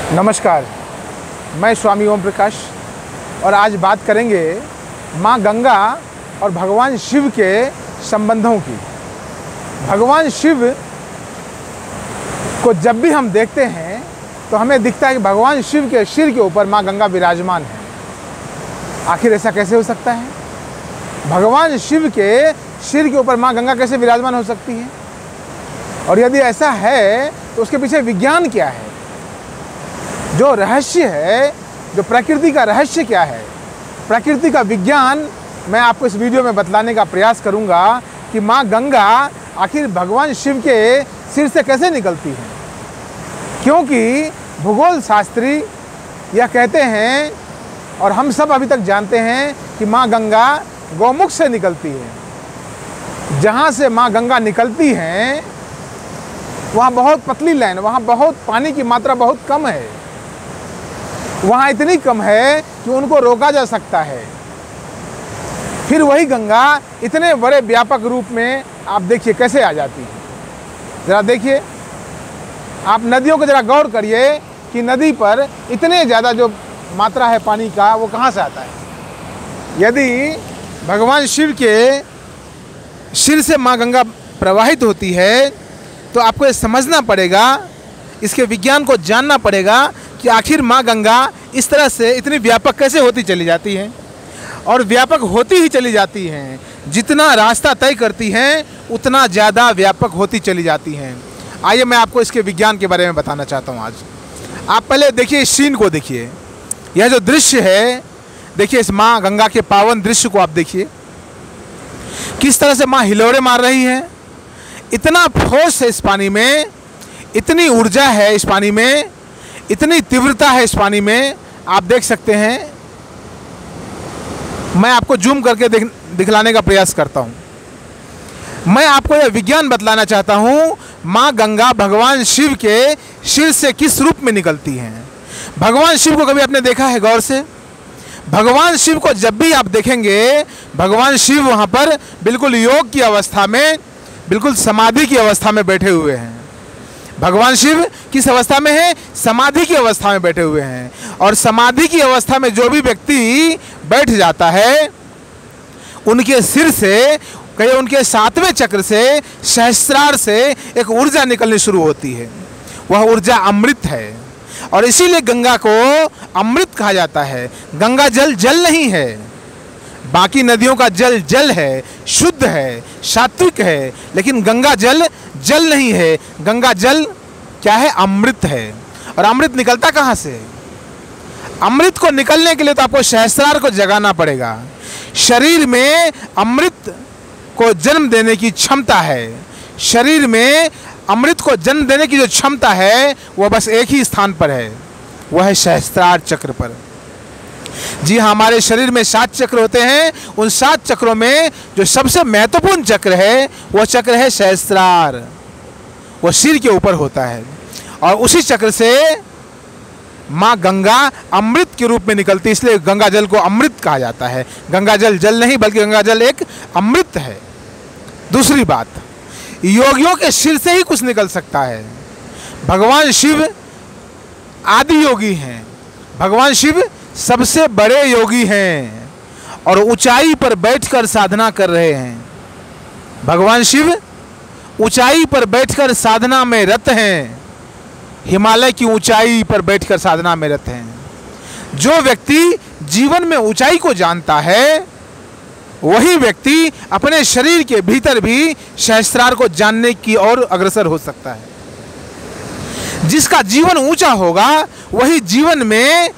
नमस्कार, मैं स्वामी ओम प्रकाश और आज बात करेंगे माँ गंगा और भगवान शिव के संबंधों की। भगवान शिव को जब भी हम देखते हैं तो हमें दिखता है कि भगवान शिव के सिर के ऊपर माँ गंगा विराजमान है। आखिर ऐसा कैसे हो सकता है? भगवान शिव के सिर के ऊपर माँ गंगा कैसे विराजमान हो सकती है? और यदि ऐसा है तो उसके पीछे विज्ञान क्या है? जो रहस्य है, जो प्रकृति का रहस्य क्या है, प्रकृति का विज्ञान मैं आपको इस वीडियो में बतलाने का प्रयास करूंगा कि माँ गंगा आखिर भगवान शिव के सिर से कैसे निकलती है। क्योंकि भूगोल शास्त्री यह कहते हैं और हम सब अभी तक जानते हैं कि माँ गंगा गौमुख से निकलती है। जहाँ से माँ गंगा निकलती हैं वहाँ बहुत पतली लाइन, वहाँ बहुत पानी की मात्रा बहुत कम है। वहाँ इतनी कम है कि उनको रोका जा सकता है। फिर वही गंगा इतने बड़े व्यापक रूप में आप देखिए कैसे आ जाती है। ज़रा देखिए, आप नदियों को ज़रा गौर करिए कि नदी पर इतने ज़्यादा जो मात्रा है पानी का वो कहाँ से आता है। यदि भगवान शिव के सिर से माँ गंगा प्रवाहित होती है तो आपको ये समझना पड़ेगा, इसके विज्ञान को जानना पड़ेगा कि आखिर माँ गंगा इस तरह से इतनी व्यापक कैसे होती चली जाती हैं। और व्यापक होती ही चली जाती हैं, जितना रास्ता तय करती हैं उतना ज़्यादा व्यापक होती चली जाती हैं। आइए मैं आपको इसके विज्ञान के बारे में बताना चाहता हूँ आज। आप पहले देखिए इस सीन को, देखिए यह जो दृश्य है, देखिए इस माँ गंगा के पावन दृश्य को आप देखिए किस तरह से माँ हिलोरे मार रही हैं। इतना फोर्स है इस पानी में, इतनी ऊर्जा है इस पानी में, इतनी तीव्रता है इस पानी में, आप देख सकते हैं। मैं आपको जूम करके दिखलाने का प्रयास करता हूं। मैं आपको यह विज्ञान बतलाना चाहता हूं, माँ गंगा भगवान शिव के सिर से किस रूप में निकलती हैं। भगवान शिव को कभी आपने देखा है गौर से? भगवान शिव को जब भी आप देखेंगे, भगवान शिव वहाँ पर बिल्कुल योग की अवस्था में, बिल्कुल समाधि की अवस्था में बैठे हुए हैं। भगवान शिव किस अवस्था में है? समाधि की अवस्था में बैठे हुए हैं। और समाधि की अवस्था में जो भी व्यक्ति बैठ जाता है, उनके सिर से, कहीं उनके 7वें चक्र से, सहस्त्रार से एक ऊर्जा निकलनी शुरू होती है। वह ऊर्जा अमृत है और इसीलिए गंगा को अमृत कहा जाता है। गंगा जल जल नहीं है, बाकी नदियों का जल जल है, शुद्ध है, सात्विक है, लेकिन गंगा जल जल नहीं है। गंगा जल क्या है? अमृत है। और अमृत निकलता कहाँ से? अमृत को निकलने के लिए तो आपको सहस्त्रार को जगाना पड़ेगा। शरीर में अमृत को जन्म देने की क्षमता है। शरीर में अमृत को जन्म देने की जो क्षमता है वह बस एक ही स्थान पर है, वह है सहस्त्रार चक्र पर। जी हाँ, हमारे शरीर में 7 चक्र होते हैं। उन 7 चक्रों में जो सबसे महत्वपूर्ण चक्र है वह चक्र है सहस्त्रार। वह सिर के ऊपर होता है और उसी चक्र से माँ गंगा अमृत के रूप में निकलती है। इसलिए गंगा जल को अमृत कहा जाता है। गंगा जल जल नहीं बल्कि गंगा जल एक अमृत है। दूसरी बात, योगियों के सिर से ही कुछ निकल सकता है। भगवान शिव आदि योगी हैं। भगवान शिव सबसे बड़े योगी हैं और ऊंचाई पर बैठकर साधना कर रहे हैं। भगवान शिव ऊंचाई पर बैठकर साधना में रत हैं। हिमालय की ऊंचाई पर बैठकर साधना में रत हैं। जो व्यक्ति जीवन में ऊंचाई को जानता है वही व्यक्ति अपने शरीर के भीतर भी सहस्त्रार को जानने की ओर अग्रसर हो सकता है। जिसका जीवन ऊंचा होगा वही जीवन में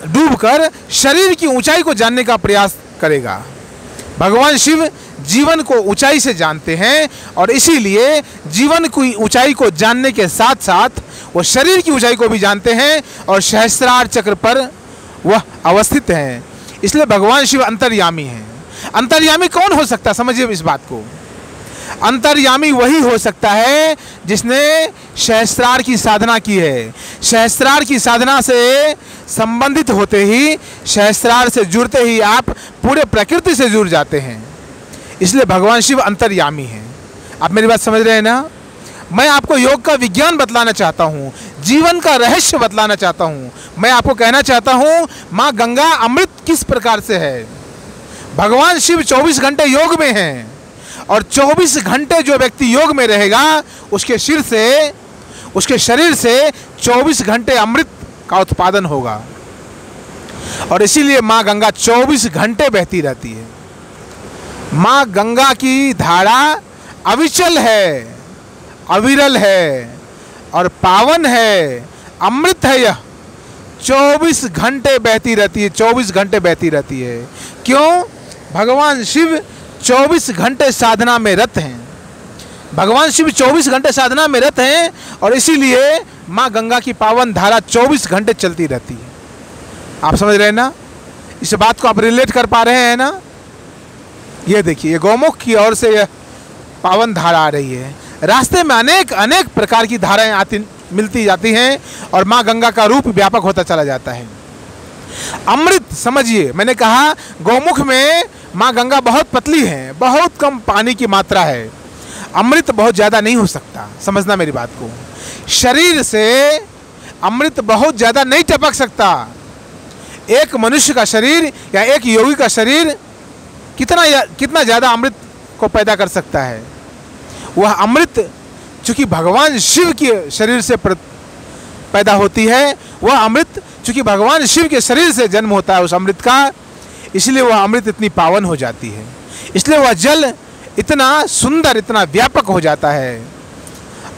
डूबकर शरीर की ऊंचाई को जानने का प्रयास करेगा। भगवान शिव जीवन को ऊंचाई से जानते हैं और इसीलिए जीवन की ऊंचाई को जानने के साथ साथ वो शरीर की ऊंचाई को भी जानते हैं और सहस्त्रार चक्र पर वह अवस्थित हैं। इसलिए भगवान शिव अंतर्यामी हैं। अंतर्यामी कौन हो सकता है? समझिए इस बात को। अंतर्यामी वही हो सकता है जिसने सहस्त्रार की साधना की है। सहस्त्रार की साधना से संबंधित होते ही, सहस्त्रार से जुड़ते ही आप पूरे प्रकृति से जुड़ जाते हैं। इसलिए भगवान शिव अंतर्यामी हैं। आप मेरी बात समझ रहे हैं ना? मैं आपको योग का विज्ञान बतलाना चाहता हूँ। जीवन का रहस्य बतलाना चाहता हूँ। मैं आपको कहना चाहता हूँ माँ गंगा अमृत किस प्रकार से है। भगवान शिव 24 घंटे योग में हैं और 24 घंटे जो व्यक्ति योग में रहेगा उसके शरीर से 24 घंटे अमृत का उत्पादन होगा और इसीलिए माँ गंगा 24 घंटे बहती रहती है। माँ गंगा की धारा अविचल है, अविरल है और पावन है, अमृत है। यह 24 घंटे बहती रहती है, 24 घंटे बहती रहती है। क्यों? भगवान शिव 24 घंटे साधना में रत हैं। भगवान शिव 24 घंटे साधना में रत हैं और इसीलिए माँ गंगा की पावन धारा 24 घंटे चलती रहती है। आप समझ रहे हैं ना? इस बात को आप रिलेट कर पा रहे हैं ना? ये देखिए, ये गौमुख की ओर से यह पावन धारा आ रही है। रास्ते में अनेक प्रकार की धाराएं मिलती जाती हैं और माँ गंगा का रूप व्यापक होता चला जाता है। अमृत समझिए, मैंने कहा गौमुख में माँ गंगा बहुत पतली है, बहुत कम पानी की मात्रा है। अमृत बहुत ज़्यादा नहीं हो सकता, समझना मेरी बात को। शरीर से अमृत बहुत ज़्यादा नहीं टपक सकता। एक मनुष्य का शरीर या एक योगी का शरीर कितना ज़्यादा अमृत को पैदा कर सकता है। वह अमृत चूँकि भगवान शिव के शरीर से पैदा होती है, वह अमृत चूँकि भगवान शिव के शरीर से जन्म होता है उस अमृत का, इसलिए वह अमृत इतनी पावन हो जाती है। इसलिए वह जल इतना सुंदर, इतना व्यापक हो जाता है।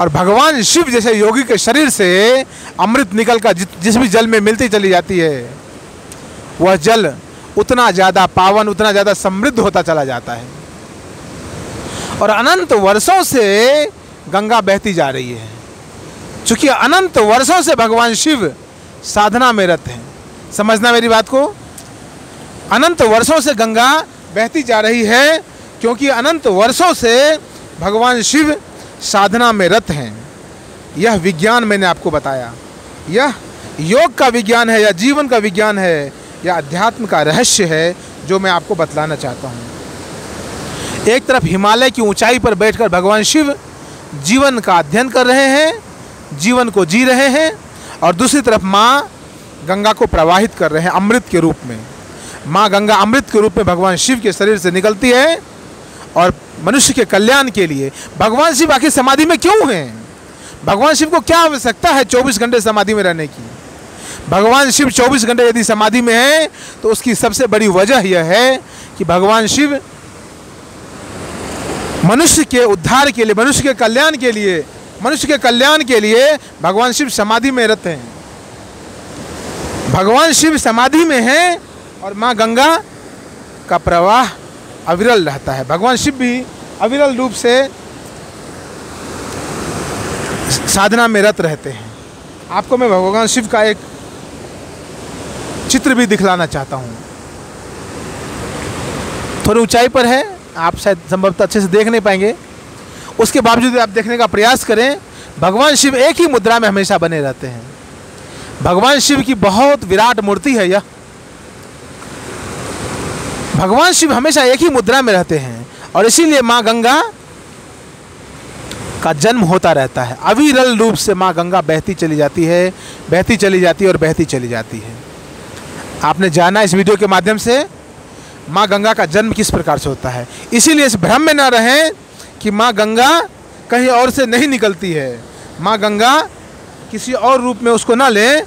और भगवान शिव जैसे योगी के शरीर से अमृत निकल कर जिस भी जल में मिलती चली जाती है, वह जल उतना ज़्यादा पावन, उतना ज़्यादा समृद्ध होता चला जाता है। और अनंत वर्षों से गंगा बहती जा रही है। चूँकि अनंत वर्षों से भगवान शिव साधना में रत हैं। समझना मेरी बात को। अनंत वर्षों से गंगा बहती जा रही है क्योंकि अनंत वर्षों से भगवान शिव साधना में रत हैं। यह विज्ञान मैंने आपको बताया। यह योग का विज्ञान है या जीवन का विज्ञान है या अध्यात्म का रहस्य है जो मैं आपको बतलाना चाहता हूँ। एक तरफ हिमालय की ऊंचाई पर बैठकर भगवान शिव जीवन का अध्ययन कर रहे हैं, जीवन को जी रहे हैं, और दूसरी तरफ माँ गंगा को प्रवाहित कर रहे हैं अमृत के रूप में। माँ गंगा अमृत के रूप में भगवान शिव के शरीर से निकलती है और मनुष्य के कल्याण के लिए। भगवान शिव आखिर समाधि में क्यों हैं? भगवान शिव को क्या आवश्यकता है 24 घंटे समाधि में रहने की? भगवान शिव 24 घंटे यदि समाधि में है तो उसकी सबसे बड़ी वजह यह है कि भगवान शिव मनुष्य के उद्धार के लिए, मनुष्य के कल्याण के लिए भगवान शिव समाधि में रहते हैं। भगवान शिव समाधि में हैं और माँ गंगा का प्रवाह अविरल रहता है। भगवान शिव भी अविरल रूप से साधना में रत रहते हैं। आपको मैं भगवान शिव का एक चित्र भी दिखलाना चाहता हूँ। थोड़ी ऊंचाई पर है, आप शायद संभवतः अच्छे से देख नहीं पाएंगे। उसके बावजूद आप देखने का प्रयास करें। भगवान शिव एक ही मुद्रा में हमेशा बने रहते हैं। भगवान शिव की बहुत विराट मूर्ति है यह। भगवान शिव हमेशा एक ही मुद्रा में रहते हैं और इसीलिए माँ गंगा का जन्म होता रहता है। अविरल रूप से माँ गंगा बहती चली जाती है, बहती चली जाती है और बहती चली जाती है। आपने जाना इस वीडियो के माध्यम से माँ गंगा का जन्म किस प्रकार से होता है। इसीलिए इस भ्रम में न रहें कि माँ गंगा कहीं और से नहीं निकलती है। माँ गंगा किसी और रूप में उसको ना लें।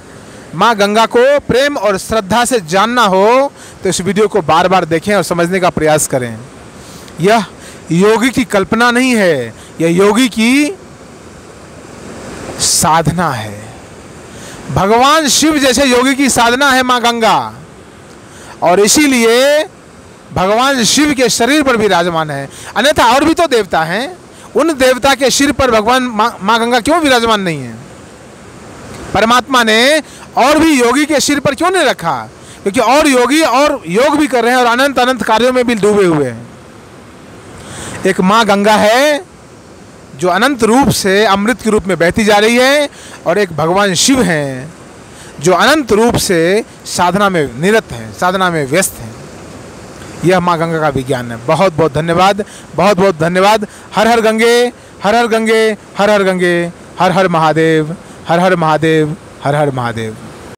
माँ गंगा को प्रेम और श्रद्धा से जानना हो तो इस वीडियो को बार बार देखें और समझने का प्रयास करें। यह योगी की कल्पना नहीं है, यह योगी की साधना है। भगवान शिव जैसे योगी की साधना है माँ गंगा, और इसीलिए भगवान शिव के शरीर पर भी विराजमान है। अन्यथा और भी तो देवता हैं, उन देवता के सिर पर भगवान माँ गंगा क्यों विराजमान नहीं है? परमात्मा ने और भी योगी के सिर पर क्यों नहीं रखा? क्योंकि और योगी और योग भी कर रहे हैं और अनंत अनंत कार्यों में भी डूबे हुए हैं। एक माँ गंगा है जो अनंत रूप से अमृत के रूप में बहती जा रही है, और एक भगवान शिव हैं जो अनंत रूप से साधना में निरत हैं, साधना में व्यस्त हैं। यह माँ गंगा का विज्ञान है। बहुत बहुत धन्यवाद, बहुत बहुत धन्यवाद। हर हर गंगे, हर हर गंगे, हर हर गंगे, हर हर महादेव, हर हर महादेव, हर हर महादेव।